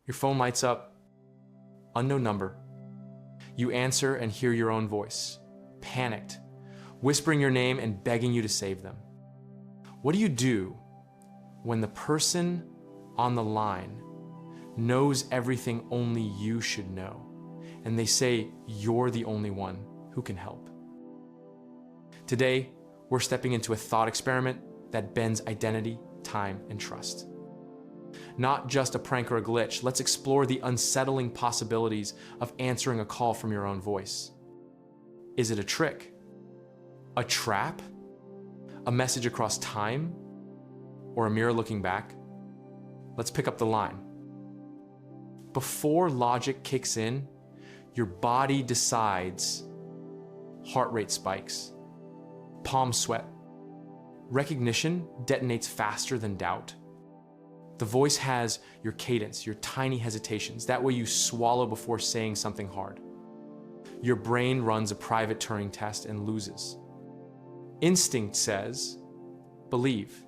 Your phone lights up. Unknown number. You answer and hear your own voice, panicked, whispering your name and begging you to save them. What do you do when the person on the line knows everything only you should know, and they say you're the only one who can help? Today, we're stepping into a thought experiment that bends identity, time, and trust. Not just a prank or a glitch, let's explore the unsettling possibilities of answering a call from your own voice. Is it a trick? A trap? A message across time? Or a mirror looking back? Let's pick up the line. Before logic kicks in, your body decides. Heart rate spikes. Palms sweat. Recognition detonates faster than doubt. The voice has your cadence, your tiny hesitations. That way you swallow before saying something hard. Your brain runs a private Turing test and loses. Instinct says, believe.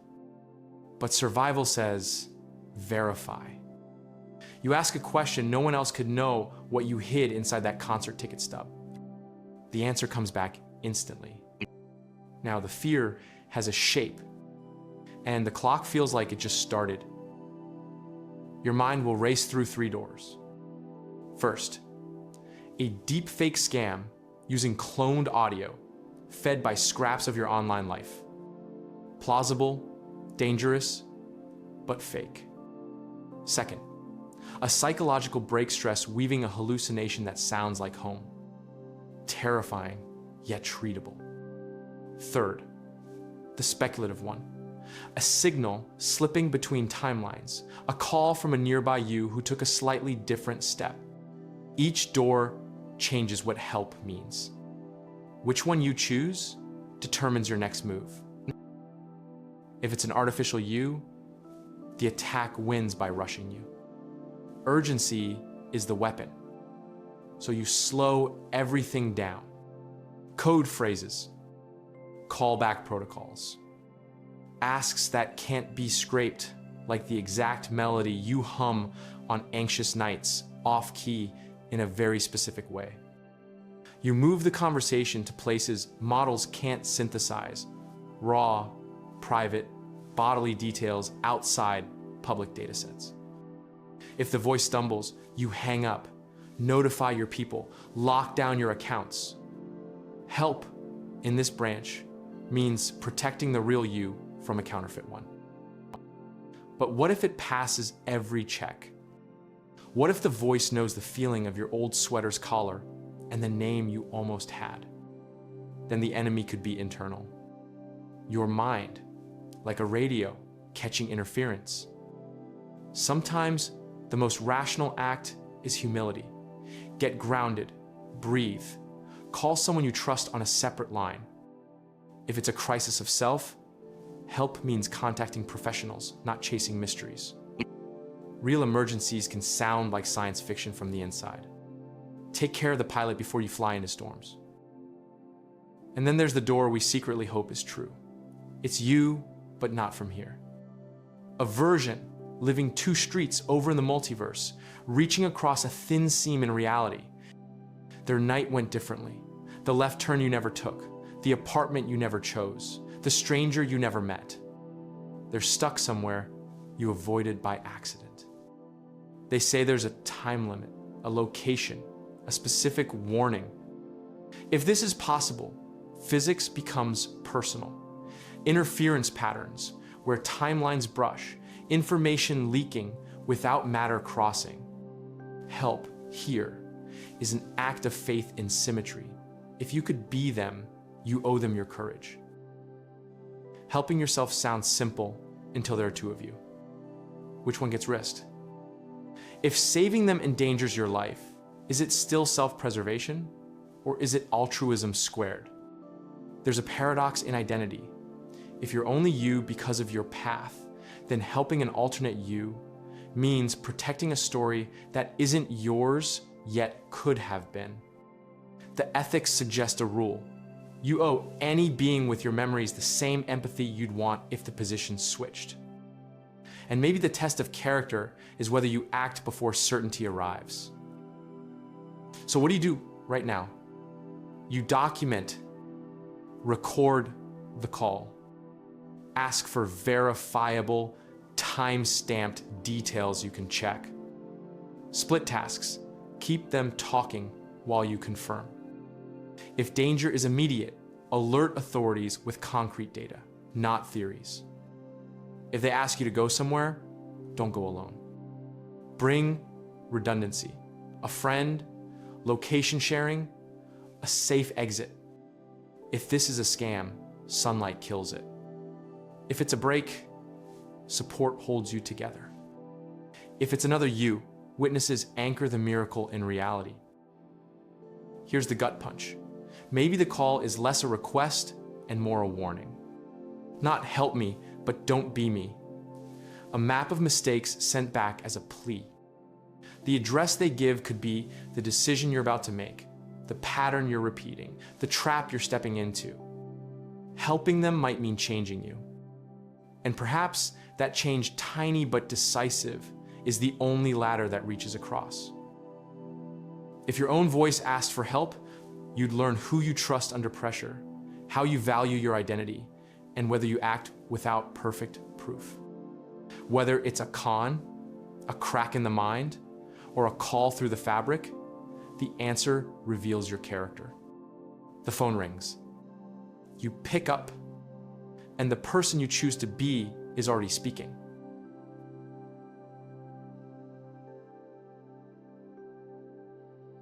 But survival says, verify. You ask a question no one else could know what you hid inside that concert ticket stub. The answer comes back instantly. Now the fear has a shape, and the clock feels like it just started. Your mind will race through 3 doors. First, a deepfake scam using cloned audio fed by scraps of your online life. Plausible, dangerous, but fake. Second, a psychological break stress weaving a hallucination that sounds like home. Terrifying, yet treatable. Third, the speculative one. A signal slipping between timelines, a call from a nearby you who took a slightly different step. Each door changes what help means. Which one you choose determines your next move. If it's an artificial you, the attack wins by rushing you. Urgency is the weapon, so you slow everything down. Code phrases, callback protocols, asks that can't be scraped, like the exact melody you hum on anxious nights, off key in a very specific way. You move the conversation to places models can't synthesize, raw, private, bodily details outside public datasets. If the voice stumbles, you hang up, notify your people, lock down your accounts. Help in this branch means protecting the real you from a counterfeit one. But what if it passes every check? What if the voice knows the feeling of your old sweater's collar and the name you almost had? Then the enemy could be internal. Your mind, like a radio, catching interference. Sometimes the most rational act is humility. Get grounded, breathe, call someone you trust on a separate line. If it's a crisis of self, help means contacting professionals, not chasing mysteries. Real emergencies can sound like science fiction from the inside. Take care of the pilot before you fly into storms. And then there's the door we secretly hope is true. It's you, but not from here. A version living 2 streets over in the multiverse, reaching across a thin seam in reality. Their night went differently. The left turn you never took, the apartment you never chose, the stranger you never met. They're stuck somewhere you avoided by accident. They say there's a time limit, a location, a specific warning. If this is possible, physics becomes personal. Interference patterns, where timelines brush, information leaking without matter crossing. Help here is an act of faith in symmetry. If you could be them, you owe them your courage. Helping yourself sounds simple until there are 2 of you. Which one gets risked? If saving them endangers your life, is it still self-preservation, or is it altruism squared? There's a paradox in identity. If you're only you because of your path, then helping an alternate you means protecting a story that isn't yours yet could have been. The ethics suggest a rule. You owe any being with your memories the same empathy you'd want if the position switched. And maybe the test of character is whether you act before certainty arrives. So what do you do right now? You document, record the call, ask for verifiable, time-stamped details you can check. Split tasks, keep them talking while you confirm. If danger is immediate, alert authorities with concrete data, not theories. If they ask you to go somewhere, don't go alone. Bring redundancy, a friend, location sharing, a safe exit. If this is a scam, sunlight kills it. If it's a break, support holds you together. If it's another you, witnesses anchor the miracle in reality. Here's the gut punch. Maybe the call is less a request and more a warning. Not help me, but don't be me. A map of mistakes sent back as a plea. The address they give could be the decision you're about to make, the pattern you're repeating, the trap you're stepping into. Helping them might mean changing you. And perhaps that change, tiny but decisive, is the only ladder that reaches across. If your own voice asked for help, you'd learn who you trust under pressure, how you value your identity, and whether you act without perfect proof. Whether it's a con, a crack in the mind, or a call through the fabric, the answer reveals your character. The phone rings. You pick up, and the person you choose to be is already speaking.